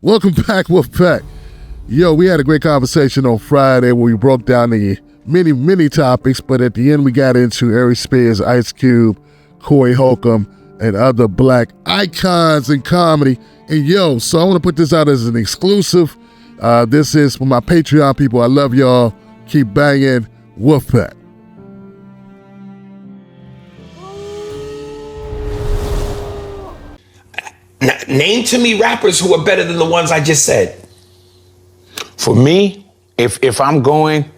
Welcome back, Wolfpack. Yo, we had a great conversation on Friday where we broke down the many topics, but at the end we got into Aries Spears, Ice Cube, Cory Holcomb, and other black icons in comedy. And yo, so I want to put this out as an exclusive. This is for my Patreon people. I love y'all. Keep banging. Wolfpack. Name to me rappers who are better than the ones I just said. For me, if I'm going,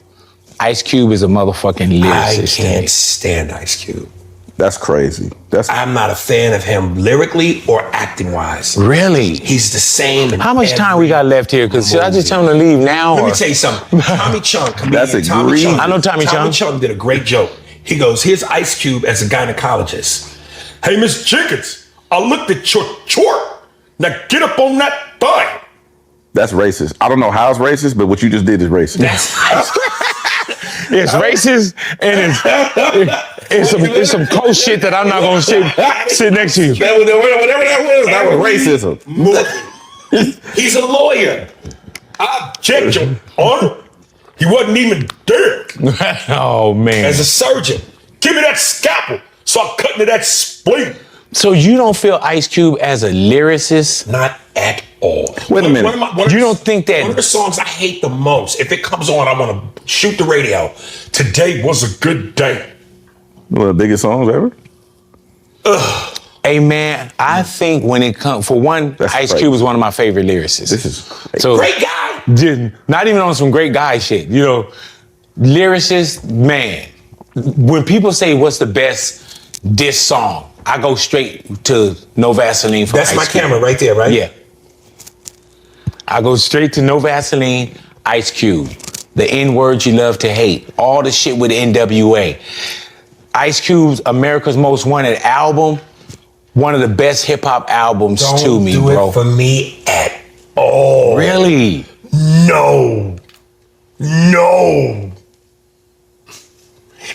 Ice Cube is a motherfucking lyricist. I can't stand Ice Cube. That's crazy. I'm not a fan of him lyrically or acting wise. Really? He's the same. How much time we got left here? Because should I just tell him to leave now? Let me tell you something. Tommy Chung, comedian Tommy Chung. I know Tommy Chung. Tommy Chung did a great joke. He goes, here's Ice Cube as a gynecologist. Hey, Miss Jenkins, I looked at your chart. Now get up on that thigh. That's racist. I don't know how it's racist, but what you just did is racist. That's It's racist, and it's some cold shit that I'm not gonna sit next to you. Whatever that was racism. He's a lawyer. I object, Your Honor. He wasn't even there. Oh man. As a surgeon, give me that scalpel so I cut into that spleen. So you don't feel Ice Cube as a lyricist? Not at all. Wait a minute. You don't think that... One of the songs I hate the most, if it comes on, I want to shoot the radio. Today was a good day. One of the biggest songs ever? Hey, man, I think when it comes... For one, Ice Cube is one of my favorite lyricists. This is... So, great guy! Not even on some great guy shit. You know, lyricist, man. When people say, what's the best diss song? I go straight to No Vaseline for That's Ice my Cube. camera right there, right? Yeah. I go straight to No Vaseline, Ice Cube. The N-word you love to hate. All the shit with NWA. Ice Cube's America's Most Wanted album, one of the best hip-hop albums to me, bro. Don't do it for me at all. Really? No.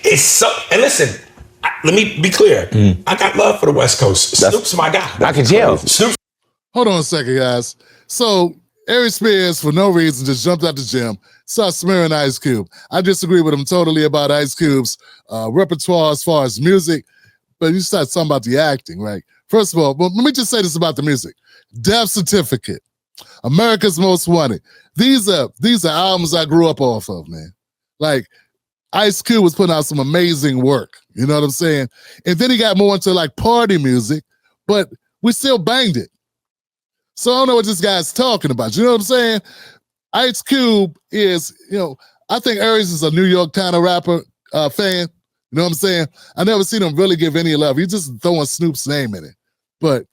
It's so... And listen... Let me be clear. I got love for the West Coast. Snoop's my guy. I can tell. Hold on a second, guys. So, Aries Spears, for no reason, just jumped out the gym, started smearing Ice Cube. I disagree with him totally about Ice Cube's repertoire as far as music, but you start talking about the acting, right? First of all, let me just say this about the music. Death Certificate, America's Most Wanted. These are albums I grew up off of, man. Like, Ice Cube was putting out some amazing work. You know what I'm saying? And then he got more into like party music, but we still banged it. So I don't know what this guy's talking about. You know what I'm saying? Ice Cube is, I think Aries is a New York kind of rapper fan. You know what I'm saying? I never seen him really give any love. He's just throwing Snoop's name in it. But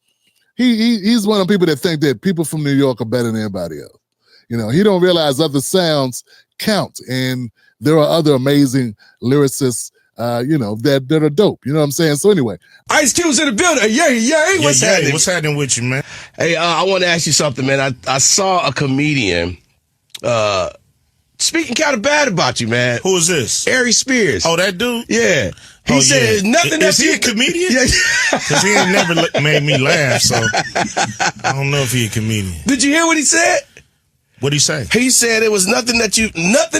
he's one of the people that think that people from New York are better than everybody else. He don't realize other sounds count. And there are other amazing lyricists that are dope. You know what I'm saying? So anyway. Ice Cube's in the building. Yay. What's happening? What's happening with you, man? Hey, I want to ask you something, man. I saw a comedian speaking kind of bad about you, man. Who is this? Aries Spears. Oh, that dude? Yeah. He said nothing Is he a comedian? Yeah. Because he ain't never made me laugh, so I don't know if he a comedian. Did you hear what he said? What'd he say? He said it was nothing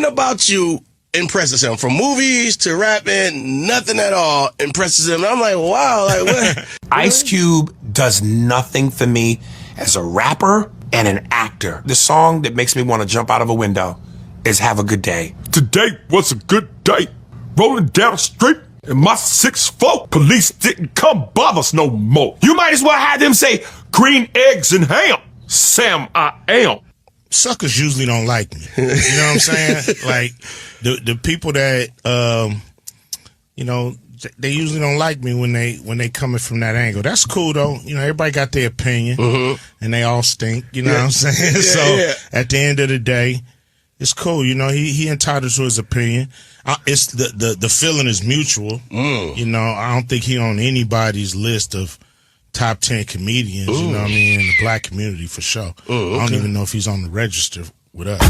about you impresses him. From movies to rapping, nothing at all impresses him. And I'm like, wow, like what? Ice Cube does nothing for me as a rapper and an actor. The song that makes me want to jump out of a window is Have a Good Day. Today was a good day. Rolling down the street in my 6'4". Police didn't come bother us no more. You might as well have them say green eggs and ham. Sam, I am. Suckers usually don't like me. You know what I'm saying? Like, the people that, they usually don't like me when they coming from that angle. That's cool, though. Everybody got their opinion, and they all stink. You know what I'm saying? At the end of the day, it's cool. He entitled to his opinion. It's the feeling is mutual. I don't think he on anybody's list of top 10 comedians, you know what I mean, in the black community for sure. I don't even know if he's on the register with us.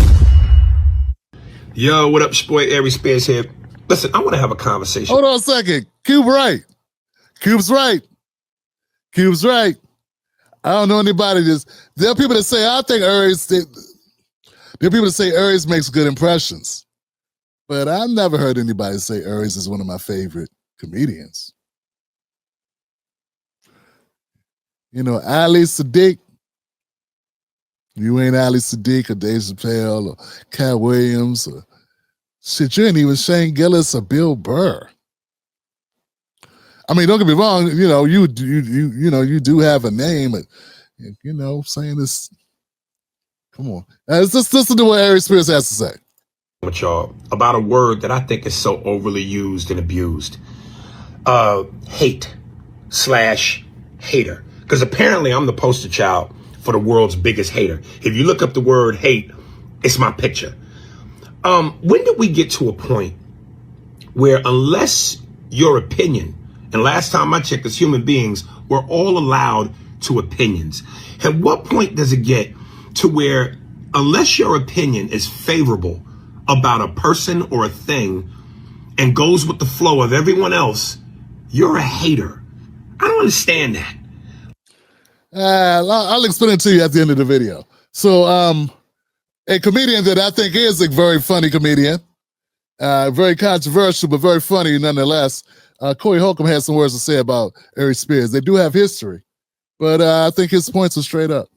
Yo, what up, boy? Aries Spears here. Listen, I want to have a conversation. Hold on a second. Cube's right. I don't know anybody there are people that say, I think Aries, there are people that say Aries makes good impressions. But I've never heard anybody say Aries is one of my favorite comedians. You know, Ali Sadiq. You ain't Ali Sadiq or Dave Chappelle or Cat Williams or shit. You ain't even Shane Gillis or Bill Burr. I mean, don't get me wrong. You know, you do have a name, but you know, saying this. Come on, let's listen to what Aries Spears has to say. With y'all about a word that I think is so overly used and abused. Hate/hater. Because apparently I'm the poster child for the world's biggest hater. If you look up the word hate, it's my picture. When did we get to a point where unless your opinion, and last time I checked as human beings, we're all allowed to opinions. At what point does it get to where unless your opinion is favorable about a person or a thing and goes with the flow of everyone else, you're a hater? I don't understand that. I'll explain it to you at the end of the video. So, a comedian that I think is a very funny comedian, very controversial, but very funny nonetheless. Cory Holcomb has some words to say about Aries Spears. They do have history, but I think his points are straight up.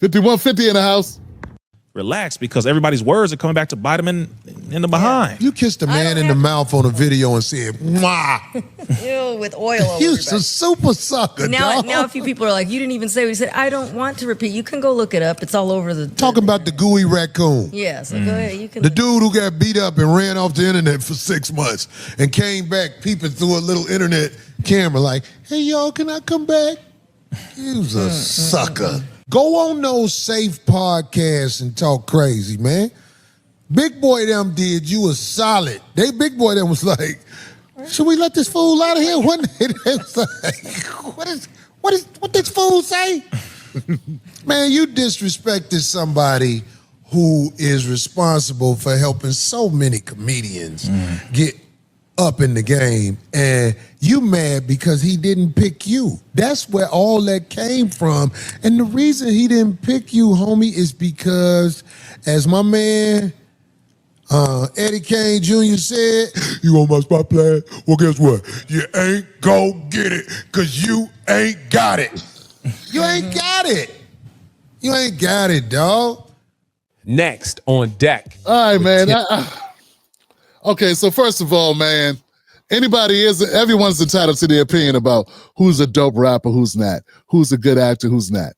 5150 in the house. Relax, because everybody's words are coming back to bite him in the behind. You kissed a man in the mouth on a video and said, "Mwah." Ew, with oil over You're a super sucker, now, dog. now a few people are like, you didn't even say what you said. I don't want to repeat. You can go look it up. It's all over the... Talking about the gooey raccoon. Yeah, so go ahead. You can... The dude who got beat up and ran off the internet for 6 months and came back peeping through a little internet camera like, "Hey, y'all, can I come back?" He was a sucker. Go on those safe podcasts and talk crazy, man. Big Boy them did you a solid. Big Boy them was like, "Should we let this fool out of here?" One day they was like, what this fool say? Man, you disrespected somebody who is responsible for helping so many comedians get up in the game, and you mad because he didn't pick you. That's where all that came from. And the reason he didn't pick you, homie, is because, as my man Eddie Kane Jr. said, "You on my spot plan? Well, guess what? You ain't go get it because you ain't got it." You ain't got it. You ain't got it, dog. Next on deck. All right, man. Okay, so first of all, man, everyone's entitled to their opinion about who's a dope rapper, who's not, who's a good actor, who's not.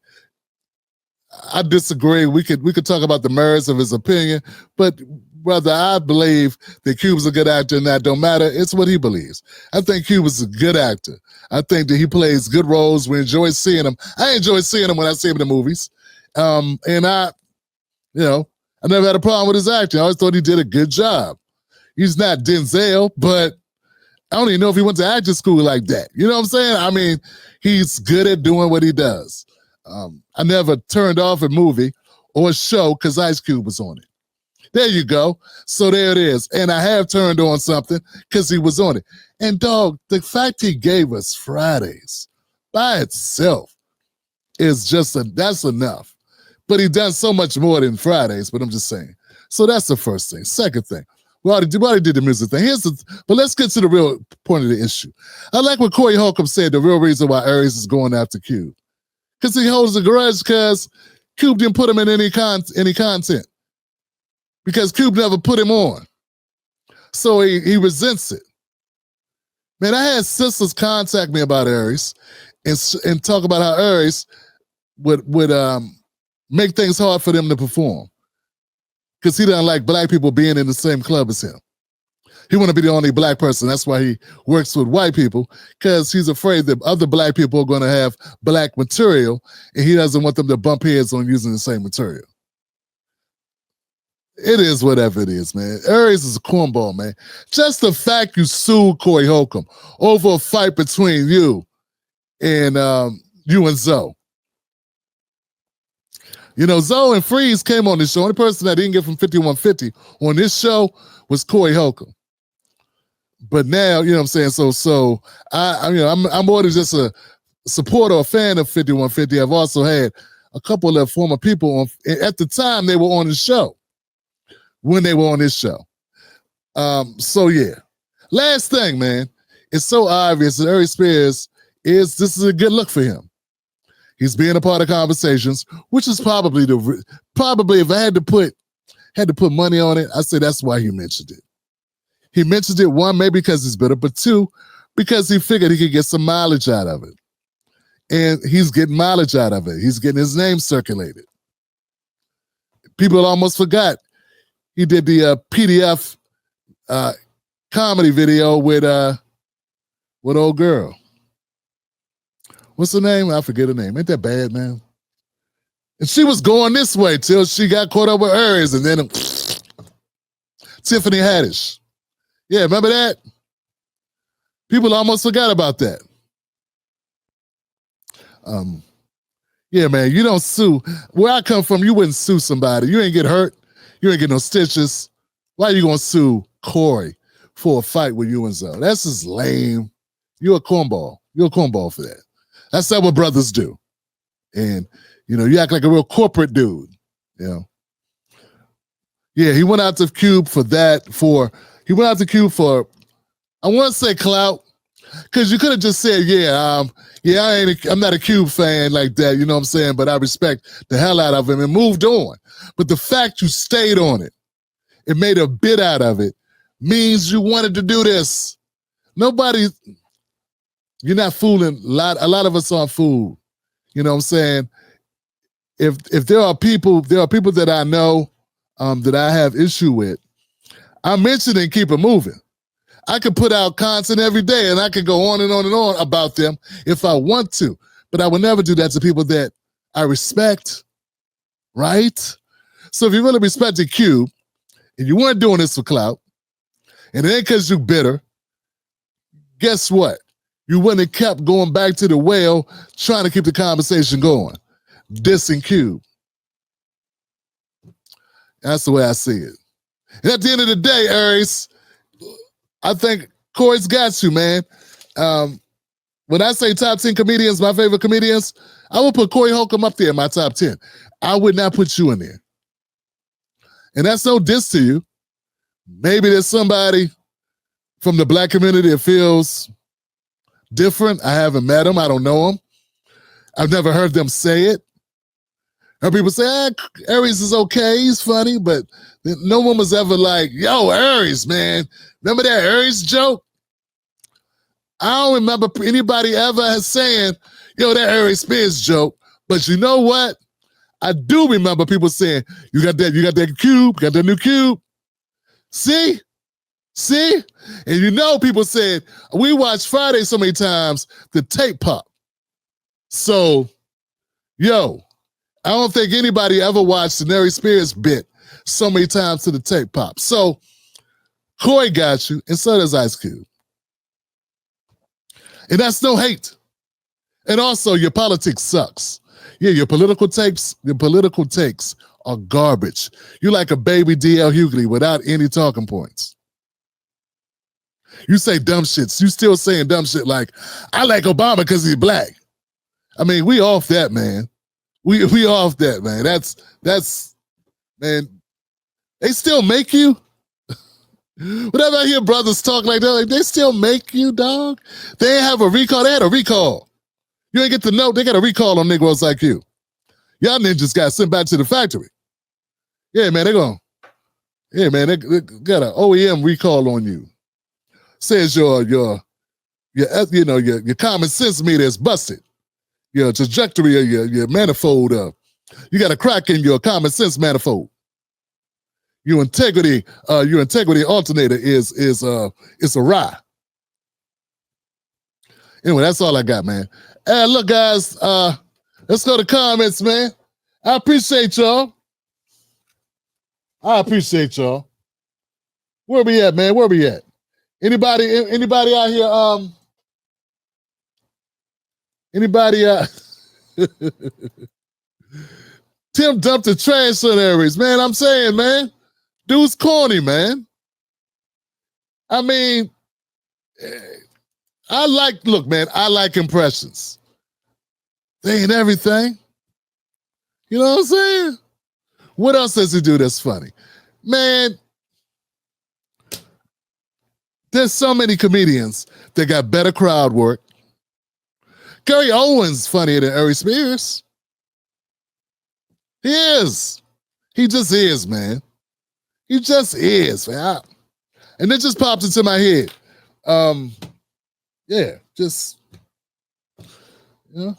I disagree. We could talk about the merits of his opinion, but whether I believe that Cuba's a good actor or not don't matter. It's what he believes. I think Cuba's a good actor. I think that he plays good roles. We enjoy seeing him. I enjoy seeing him when I see him in the movies. And I never had a problem with his acting. I always thought he did a good job. He's not Denzel, but I don't even know if he went to acting school like that. You know what I'm saying? I mean, he's good at doing what he does. I never turned off a movie or a show because Ice Cube was on it. There you go. So there it is. And I have turned on something because he was on it. And dog, the fact he gave us Fridays by itself is that's enough. But he done so much more than Fridays, but I'm just saying. So that's the first thing. Second thing. We already did the music thing. But let's get to the real point of the issue. I like what Cory Holcomb said, the real reason why Aries is going after Cube. Because he holds a grudge because Cube didn't put him in any content. Because Cube never put him on. So he resents it. Man, I had sisters contact me about Aries and talk about how Aries would make things hard for them to perform. Because he doesn't like black people being in the same club as him. He want to be the only black person. That's why he works with white people, because he's afraid that other black people are going to have black material, and he doesn't want them to bump heads on using the same material. It is whatever it is, man. Aries is a cornball, man. Just the fact you sued Cory Holcomb over a fight between you and Zoe. You know, Zoe and Freeze came on this show. The only person that didn't get from 5150 on this show was Cory Holcomb. But now, you know what I'm saying? So I'm more than just a supporter or fan of 5150. I've also had a couple of former people on, at the time they were on the show, when they were on this show. So yeah. Last thing, man, it's so obvious that Aries Spears this is a good look for him. He's being a part of conversations, which is probably if I had to put money on it, I'd say that's why he mentioned it. He mentioned it, one, maybe because he's bitter, but two, because he figured he could get some mileage out of it. And he's getting mileage out of it. He's getting his name circulated. People almost forgot he did the PDF comedy video with old girl. What's her name? I forget her name. Ain't that bad, man? And she was going this way till she got caught up with Aries, and then Tiffany Haddish. Yeah, remember that? People almost forgot about that. Yeah, man, you don't sue. Where I come from, you wouldn't sue somebody. You ain't get hurt. You ain't get no stitches. Why are you gonna sue Cory for a fight with you and Zoe? That's just lame. You're a cornball. You're a cornball for that. That's not what brothers do. And, you act like a real corporate dude, Yeah, he went out to Cube for that, I want to say clout, because you could have just said, I'm not a Cube fan like that, you know what I'm saying? But I respect the hell out of him and moved on. But the fact you stayed on it, it made a bit out of it, means you wanted to do this. You're not fooling. A lot of us aren't fooled. You know what I'm saying? If there are people that I know that I have issue with, I mention and keep it moving. I could put out content every day and I could go on and on and on about them if I want to, but I would never do that to people that I respect, right? So if you really respected Cube and you weren't doing this for clout, and it ain't because you're bitter, guess what? You wouldn't have kept going back to the well trying to keep the conversation going. Dissing Cube. That's the way I see it. And at the end of the day, Aries, I think Cory's got you, man. When I say top 10 comedians, my favorite comedians, I would put Cory Holcomb up there in my top 10. I would not put you in there. And that's no diss to you. Maybe there's somebody from the black community that feels different. I haven't met him. I don't know him. I've never heard them say it. And people say, Aries is okay. He's funny. But no one was ever like, yo, Aries, man. Remember that Aries joke? I don't remember anybody ever saying, yo, that Aries Spears joke. But you know what? I do remember people saying, you got that Cube, got that new Cube. See? And people said, we watched Friday so many times, the tape pop. So, I don't think anybody ever watched an Aries Spears bit so many times to the tape pop. So, Cory got you, and so does Ice Cube. And that's no hate. And also, your politics sucks. Yeah, your political takes are garbage. You're like a baby D.L. Hughley without any talking points. You say dumb shit. You still saying dumb shit like, I like Obama because he's black. I mean, we off that, man. We off that, man. That's, man, they still make you? Whenever I hear brothers talk like that, like, they still make you, dog? They ain't have a recall. They had a recall. You ain't get to know. They got a recall on Negroes like you. Y'all ninjas got sent back to the factory. Yeah, man, they got an OEM recall on you. Says your common sense meter is busted. Your trajectory of your manifold, you got a crack in your common sense manifold. Your integrity alternator is awry. Anyway, that's all I got, man. Hey, look, guys, let's go to comments, man. I appreciate y'all. Where we at, man? Where we at? Anybody out here? Tim dumped the trash on Aries, man. I'm saying, man, dude's corny, man. I mean, look, man, I like impressions. They ain't everything. You know what I'm saying? What else does he do that's funny? Man, there's so many comedians that got better crowd work. Gary Owen's funnier than Aries Spears. He is. He just is, man. He just is, man. And it just popped into my head. Yeah, just, you know.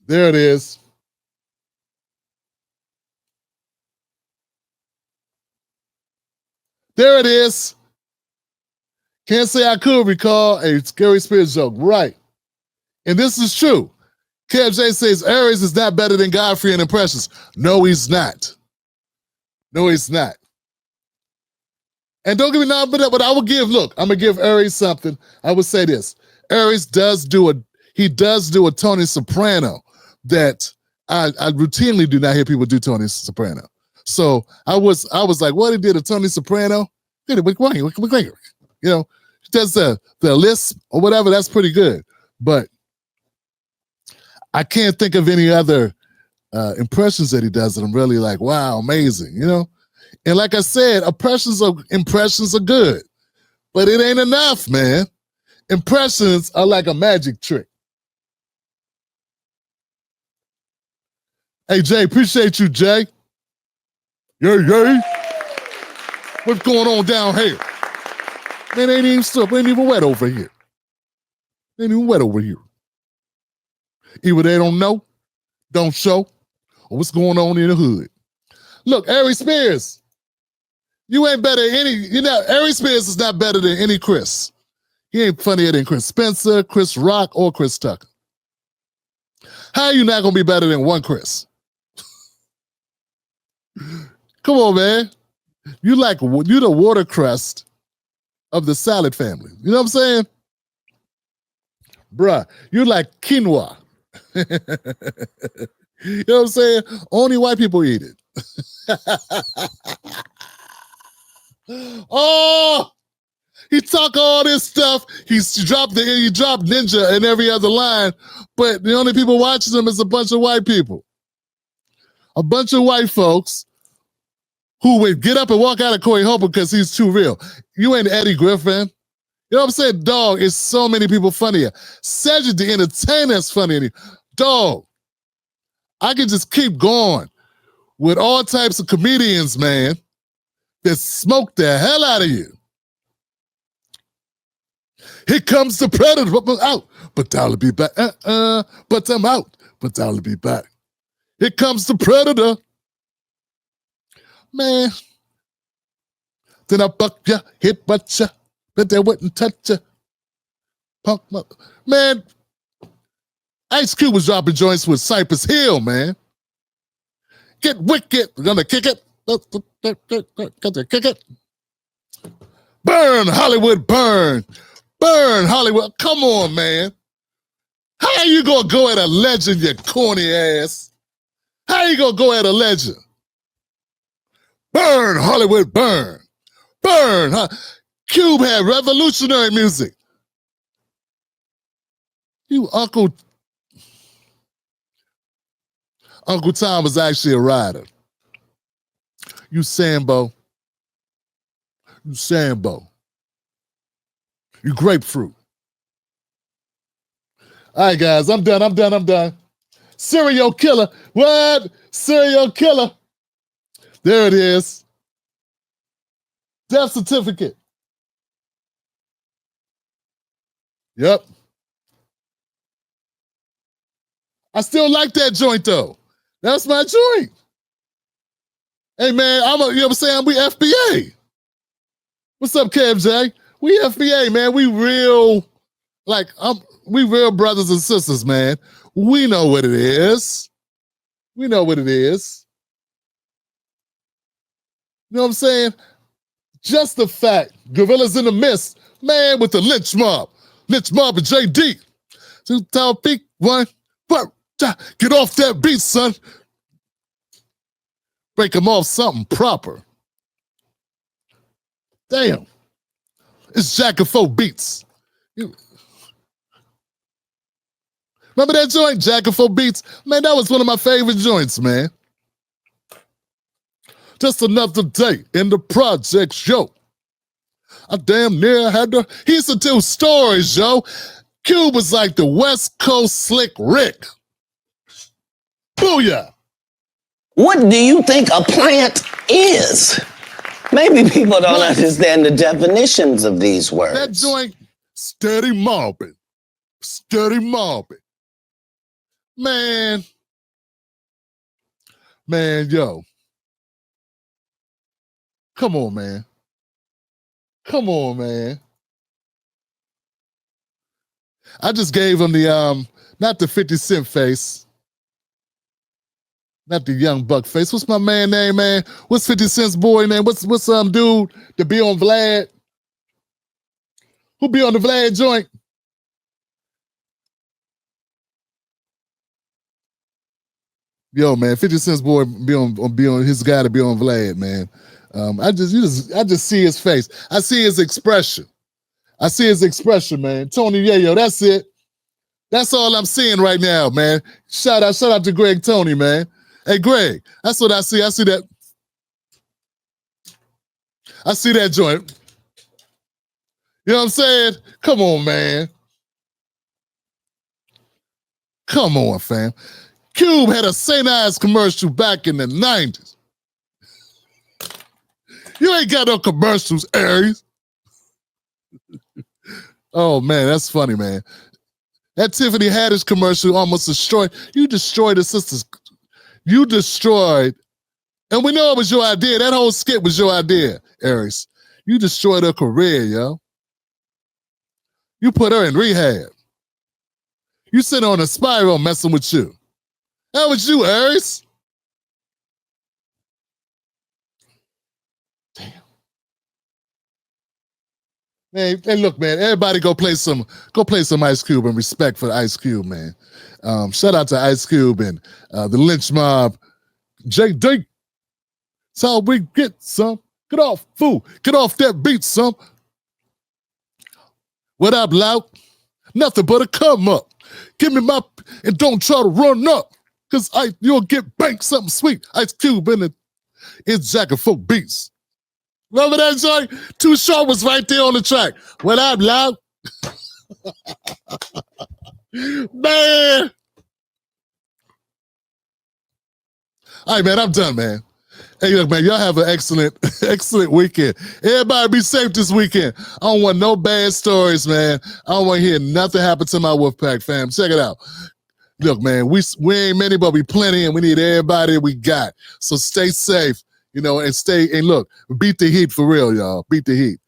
There it is. There it is. Can't say I could recall a Gary Spears joke. Right. And this is true. Kev J says Aries is not better than Godfrey in impressions. No, he's not. No, he's not. And don't get me wrong, but I will give, look, I'm going to give Aries something. I would say this. Aries does do a Tony Soprano that I routinely do not hear people do Tony Soprano. So I was like, what, he did a Tony Soprano? You know, does the lisp or whatever, that's pretty good. But I can't think of any other impressions that he does that I'm really like, wow, amazing, you know? And like I said, impressions are good, but it ain't enough, man. Impressions are like a magic trick. Hey, Jay, appreciate you, Jay. Yay. What's going on down here? Man, ain't even wet over here. Ain't even wet over here. Either they don't know, don't show, or what's going on in the hood. Look, Aries Spears, you ain't better than Aries Spears is not better than any Chris. He ain't funnier than Chris Spencer, Chris Rock, or Chris Tucker. How are you not gonna be better than one Chris? Come on, man. You the water crust of the salad family. You know what I'm saying? Bruh, you're like quinoa. You know what I'm saying? Only white people eat it. Oh, he talk all this stuff. He dropped ninja in every other line, but the only people watching him is a bunch of white people. A bunch of white folks who would get up and walk out of Cory Holcomb because he's too real. You ain't Eddie Griffin. You know what I'm saying? Dog, it's so many people funnier. Cedric the Entertainer is funnier. Dog, I can just keep going with all types of comedians, man, that smoke the hell out of you. Here comes the predator. I'm out, but I'll be back. But I'm out, but I'll be back. Here comes the predator. Man. Then I buck ya, hit butt ya, but they wouldn't touch ya. Punk, man. Ice Cube was dropping joints with Cypress Hill, man. Get wicked. We're gonna kick it. Kick it. Burn, Hollywood, burn. Burn, Hollywood. Come on, man. How you gonna go at a legend, you corny ass? How you gonna go at a legend? Burn, Hollywood, burn. Burn. Cube had revolutionary music. You Uncle Tom was actually a rider. You Sambo. You Sambo. You grapefruit. All right, guys, I'm done. Serial killer. What? Serial killer. There it is. Death certificate. Yep. I still like that joint, though. That's my joint. Hey, man, you know what I'm saying? We FBA. What's up, Kev J? We FBA, man. We real brothers and sisters, man. We know what it is. We know what it is. You know what I'm saying? Just the fact, Gorillas in the Mist, man, with the lynch mob and JD. 2,000 peak, one, but get off that beat, son. Break them off something proper. Damn. It's Jack of Four Beats. Remember that joint, Jack of Four Beats? Man, that was one of my favorite joints, man. Just another day in the projects, yo. I damn near had to. He used to tell stories, yo. Cube was like the West Coast Slick Rick. Booyah. What do you think a plant is? Maybe people don't understand the definitions of these words. That joint, steady mobbing. Steady mobbing. Man, yo. Come on, man. Come on, man. I just gave him the, not the 50 Cent face. Not the young buck face. What's my man name, man? What's 50 Cent's boy name? What's dude that be on Vlad? Who be on the Vlad joint? Yo, man, 50 Cent's boy be on his guy to be on Vlad, man. I just see his face. I see his expression. I see his expression, man. Tony Yayo, that's it. That's all I'm seeing right now, man. Shout out to Greg Tony, man. Hey, Greg, that's what I see. I see that. I see that joint. You know what I'm saying? Come on, man. Come on, fam. Cube had a St. Ives commercial back in the 90s. You ain't got no commercials, Aries. Oh, man, that's funny, man. That Tiffany Haddish commercial almost destroyed. You destroyed the sisters. You destroyed, and we know it was your idea. That whole skit was your idea, Aries. You destroyed her career, yo. You put her in rehab. You sit on a spiral messing with you. That was you, Aries. Damn. Man, hey, look, man, everybody go play some Ice Cube and respect for Ice Cube, man. Shout out to Ice Cube and the Lynch Mob. JD. That's how we get some. Get off, fool. Get off that beat, some. What up, loud? Nothing but a come up. Give me my, and don't try to run up. Cause you'll get banked something sweet. Ice Cube in it's Jack of Four Beats. Remember that joint? Too Short was right there on the track. What up, loud? Man. All right, man, I'm done, man. Hey, look, man, y'all have an excellent weekend. Everybody be safe this weekend. I don't want no bad stories, man. I don't want to hear nothing happen to my Wolfpack fam. Check it out. Look, man, we ain't many, but we plenty, and we need everybody we got. So stay safe, and look, beat the heat for real, y'all. Beat the heat.